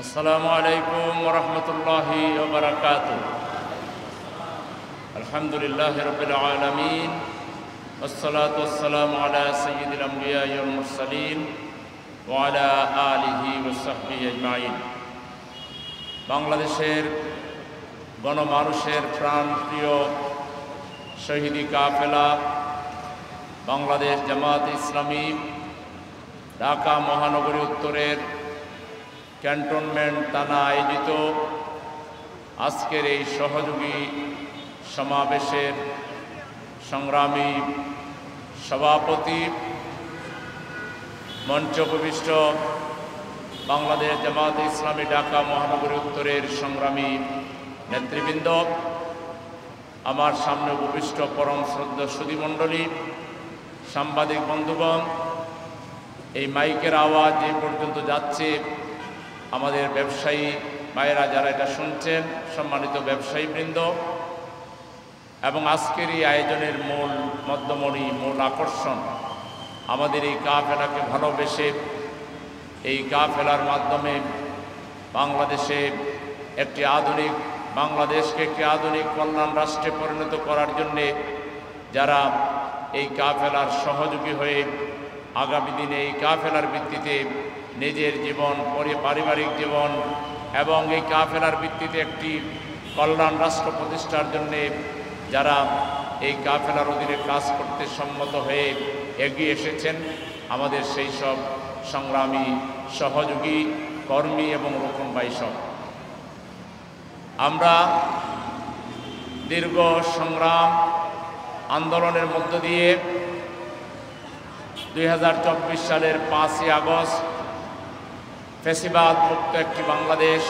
আসসালামু আলাইকুম ওয়া রাহমাতুল্লাহি ওয়া বারাকাতুহু। আলহামদুলিল্লাহি রাব্বিল আলামিন ওয়াসসালাতু ওয়াসসালামু আলা সাইয়্যিদিল আমবিয়া ওয়াল মুরসালিন ওয়া আলা আলিহি ওয়া সাহবিহি আজমাইন। বাংলাদেশের গণমানুষের প্রাণপ্রিয় শহীদি কাফেলা বাংলাদেশ জামাত ইসলামী ঢাকা মহানগরী উত্তরের ক্যান্টনমেন্ট থানা আয়োজিত আজকের এই সহযোগী সমাবেশের সংগ্রামী সভাপতি, মঞ্চ উপবিষ্ট বাংলাদেশ জামাত ইসলামী ঢাকা মহানগরী উত্তরের সংগ্রামী নেতৃবৃন্দ, আমার সামনে উপবিষ্ট পরম শ্রদ্ধা সুধীমণ্ডলী, সাংবাদিক বন্ধুগণ, এই মাইকের আওয়াজ যে পর্যন্ত যাচ্ছে আমাদের ব্যবসায়ী ভাইয়েরা যারা এটা শুনছেন, সম্মানিত ব্যবসায়ীবৃন্দ, এবং আজকের এই আয়োজনের মূল মধ্যমণি, মূল আকর্ষণ আমাদের এই কাফেলাকে ভালোবেসে এই কাফেলার মাধ্যমে বাংলাদেশে বাংলাদেশকে একটি আধুনিক কল্যাণ রাষ্ট্রে পরিণত করার জন্যে যারা এই কাফেলার সহযোগী হয়ে আগামী দিনে এই কাফেলার ভিত্তিতে নিজের জীবন, পারিবারিক জীবন এবং এই কাফেলার ভিত্তিতে একটি কল্যাণ রাষ্ট্র প্রতিষ্ঠার জন্যে যারা এই কাফেলার অধীনে কাজ করতে সম্মত হয়ে এগিয়ে এসেছেন, আমাদের সেই সব সংগ্রামী সহযোগী কর্মী এবং রকম বাইসব, আমরা দীর্ঘ সংগ্রাম আন্দোলনের মধ্য দিয়ে 2024 সালের 5ই আগস্ট ফ্যাসিবাদ মুক্ত একটি বাংলাদেশ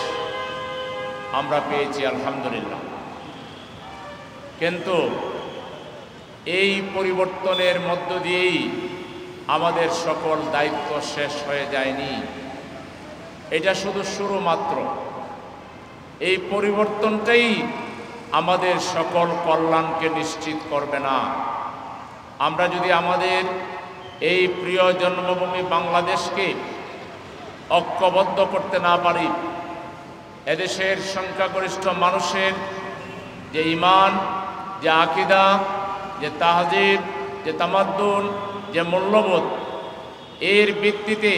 আমরা পেয়েছি, আলহামদুলিল্লাহ। কিন্তু এই পরিবর্তনের মধ্য দিয়েই আমাদের সকল দায়িত্ব শেষ হয়ে যায়নি, এটা শুধু শুরু মাত্র। এই পরিবর্তনটাই আমাদের সকল কল্যাণকে নিশ্চিত করবে না। আমরা যদি আমাদের এই প্রিয় জন্মভূমি বাংলাদেশকে ঐক্যবদ্ধ করতে না পারি, এদেশের সংখ্যাগরিষ্ঠ মানুষের যে ঈমান, যে আকীদা, যে তাহজিব, যে তামাদ্দুন, যে মূল্যবোধ, এর ভিত্তিতে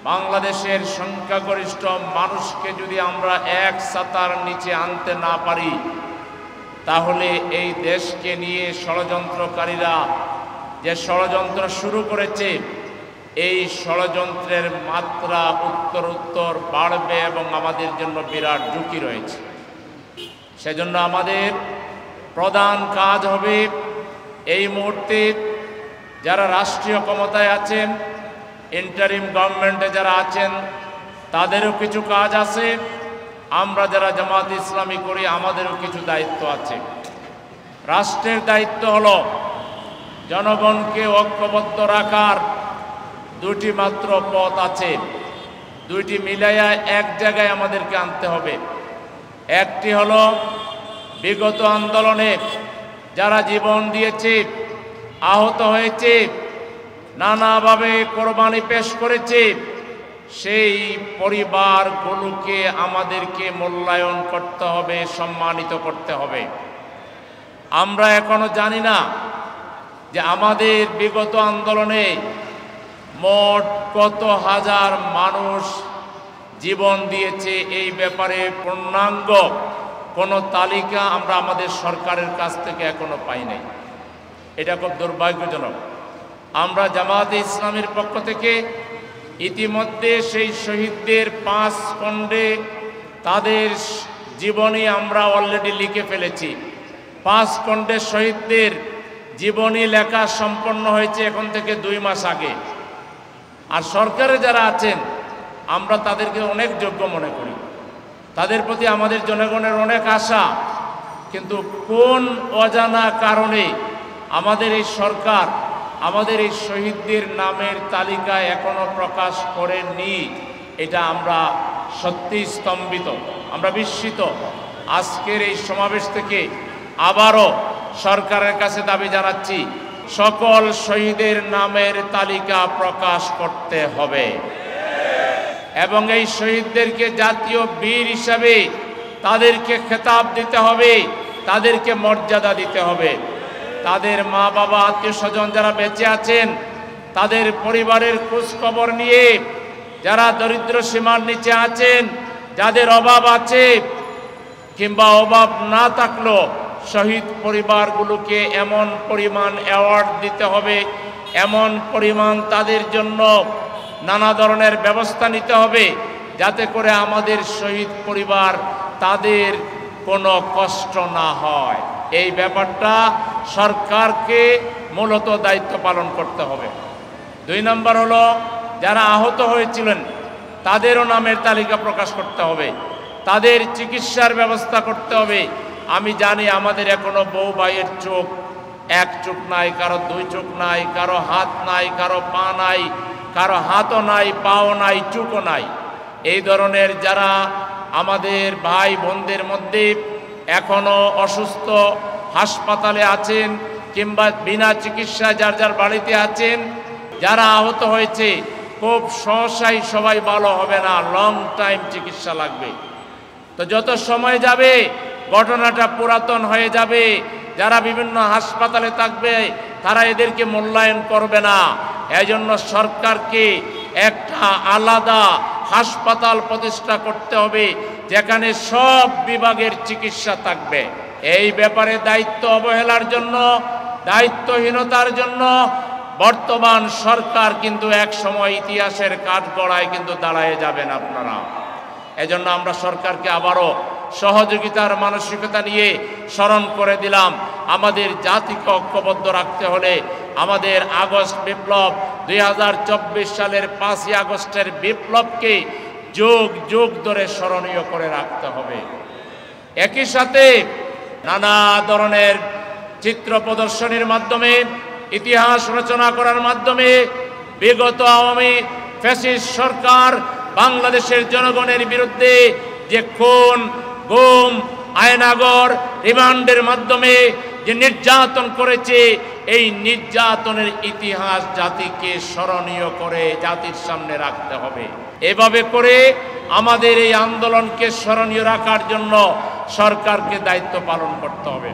বাংলাদেশের সংখ্যাগরিষ্ঠ মানুষকে যদি আমরা এক ছাতার নিচে আনতে না পারি, তাহলে এই দেশকে নিয়ে ষড়যন্ত্রকারীরা যে ষড়যন্ত্র শুরু করেছে, এই ষড়যন্ত্রের মাত্রা উত্তর বাড়বে এবং আমাদের জন্য বিরাট ঝুঁকি রয়েছে। সেজন্য আমাদের প্রধান কাজ হবে এই মুহূর্তে যারা রাষ্ট্রীয় ক্ষমতায় আছেন, ইন্টারিম গভর্নমেন্টে যারা আছেন, তাদেরও কিছু কাজ আছে। আমরা যারা জামাত ইসলামী করি আমাদেরও কিছু দায়িত্ব আছে। রাষ্ট্রের দায়িত্ব হলো জনগণকে ঐক্যবদ্ধ রাখার দুটি মাত্র পথ আছে, দুইটি মিলাইয়া এক জায়গায় আমাদেরকে আনতে হবে। একটি হলো বিগত আন্দোলনে যারা জীবন দিয়েছে, আহত হয়েছে, নানাভাবে কোরবানি পেশ করেছে, সেই পরিবারগুলোকে আমাদেরকে মূল্যায়ন করতে হবে, সম্মানিত করতে হবে। আমরা এখনো জানি না যে আমাদের বিগত আন্দোলনে মোট কত হাজার মানুষ জীবন দিয়েছে। এই ব্যাপারে পূর্ণাঙ্গ কোনো তালিকা আমরা আমাদের সরকারের কাছ থেকে এখনো পাই নাই। এটা খুব দুর্ভাগ্যজনক। আমরা জামাতে ইসলামের পক্ষ থেকে ইতিমধ্যে সেই শহীদদের 5 খণ্ডে তাদের জীবনী আমরা অলরেডি লিখে ফেলেছি। 5 খণ্ডে শহীদদের জীবনী লেখা সম্পন্ন হয়েছে এখন থেকে 2 মাস আগে। আর সরকারে যারা আছেন আমরা তাদেরকে অনেক যোগ্য মনে করি, তাদের প্রতি আমাদের জনগণের অনেক আশা। কিন্তু কোন অজানা কারণে আমাদের এই সরকার আমাদের এই শহীদদের নামের তালিকা এখনো প্রকাশ করেননি, এটা আমরা সত্যি স্তম্ভিত, আমরা বিস্মিত। আজকের এই সমাবেশ থেকে আবারও সরকারের কাছে দাবি জানাচ্ছি, সকল শহীদের নামের তালিকা প্রকাশ করতে হবে। এবং এই শহীদদেরকে জাতীয় বীর হিসাবে তাদেরকে খেতাব দিতে হবে, তাদেরকে মর্যাদা দিতে হবে। তাদের মা বাবা আত্মীয় স্বজন যারা বেঁচে আছেন তাদের পরিবারের খোঁজ খবর নিয়ে, যারা দরিদ্র সীমার নিচে আছেন, যাদের অভাব আছে কিংবা অভাব না থাকলেও শহীদ পরিবারগুলোকে এমন পরিমাণ অ্যাওয়ার্ড দিতে হবে, এমন পরিমাণ তাদের জন্য নানা ধরনের ব্যবস্থা নিতে হবে যাতে করে আমাদের শহীদ পরিবার তাদের কোনো কষ্ট না হয়। এই ব্যাপারটা সরকারকে মূলত দায়িত্ব পালন করতে হবে। 2 নম্বর হলো যারা আহত হয়েছিলেন তাদেরও নামের তালিকা প্রকাশ করতে হবে, তাদের চিকিৎসার ব্যবস্থা করতে হবে। আমি জানি আমাদের এখনো বউ ভাইয়ের চোখ, এক চোখ নাই, কারো 2 চোখ নাই, কারো হাত নাই, কারো পা নাই, কারো হাতও নাই, পাও নাই, চোখও নাই। এই ধরনের যারা আমাদের ভাই বোনদের মধ্যে এখনো অসুস্থ হাসপাতালে আছেন কিংবা বিনা চিকিৎসায় যার যার বাড়িতে আছেন, যারা আহত হয়েছে খুব সহসাই সবাই ভালো হবে না, লং টাইম চিকিৎসা লাগবে। তো যত সময় যাবে ঘটনাটা পুরাতন হয়ে যাবে, যারা বিভিন্ন হাসপাতালে থাকবে তারা এদেরকে মূল্যায়ন করবে না। এজন্য সরকারকে একটা আলাদা হাসপাতাল প্রতিষ্ঠা করতে হবে যেখানে সব বিভাগের চিকিৎসা থাকবে। এই ব্যাপারে দায়িত্ব অবহেলার জন্য, দায়িত্বহীনতার জন্য বর্তমান সরকার কিন্তু এক সময় ইতিহাসের কাঠগড়ায় কিন্তু দাঁড়ায় যাবেন আপনারা। এজন্য আমরা সরকারকে আবারও সহযোগিতার মানসিকতা নিয়ে স্মরণ করে দিলাম, আমাদের জাতিকে ঐক্যবদ্ধ রাখতে হলে আমাদের আগস্ট বিপ্লব 2024 সালের 5ই আগস্টের বিপ্লবকে যুগ যুগ ধরে স্মরণীয় করে রাখতে হবে। একই সাথে নানা ধরনের চিত্র প্রদর্শনীর মাধ্যমে, ইতিহাস রচনা করার মাধ্যমে বিগত আওয়ামী ফ্যাসিস্ট সরকার বাংলাদেশের জনগণের বিরুদ্ধে যে খুন, গুম, আয়নাগর, রিমান্ডের মাধ্যমে যে নির্যাতন করেছে, এই নির্যাতনের ইতিহাস জাতিকে স্মরণীয় করে জাতির সামনে রাখতে হবে। এভাবে করে আমাদের এই আন্দোলনকে স্মরণীয় রাখার জন্য সরকারকে দায়িত্ব পালন করতে হবে।